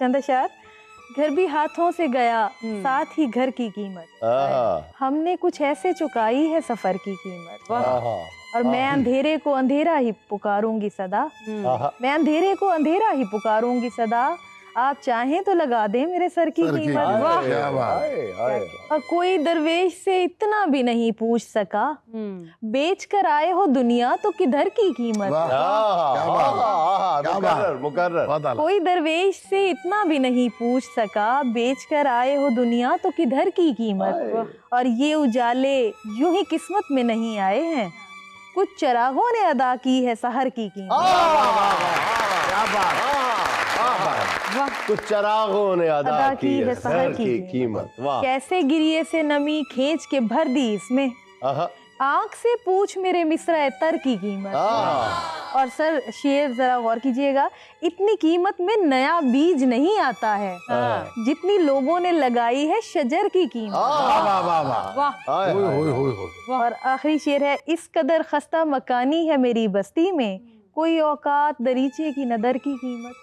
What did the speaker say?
चंद अशार। घर भी हाथों से गया, साथ ही घर की कीमत। हमने कुछ ऐसे चुकाई है सफर की कीमत। और मैं अंधेरे को अंधेरा ही पुकारूंगी सदा। मैं अंधेरे को अंधेरा ही पुकारूंगी सदा। आप चाहें तो लगा दें मेरे सर की कीमत। वाह। और कोई दरवेश से इतना भी नहीं पूछ सका, बेच कर आए हो दुनिया तो किधर की कीमत। कोई दरवेश से इतना भी नहीं पूछ सका, बेच कर आए हो दुनिया तो किधर की कीमत। और ये उजाले यूं ही किस्मत में नहीं आए हैं, कुछ चरागों ने अदा की है सहर की कीमत। कुछ चरागों ने अदा की है सहर की कीमत। वाह। कैसे गिरिए से नमी खींच के भर दी इसमें, आंख से पूछ मेरे मिस्रा तर की कीमत। और सर शेर जरा गौर कीजिएगा, इतनी कीमत में नया बीज नहीं आता है जितनी लोगों ने लगाई है शजर की कीमत। वाह। और आखिरी शेर है, इस कदर खस्ता मकानी है मेरी बस्ती में, कोई औकात दरीचे की नदर की कीमत।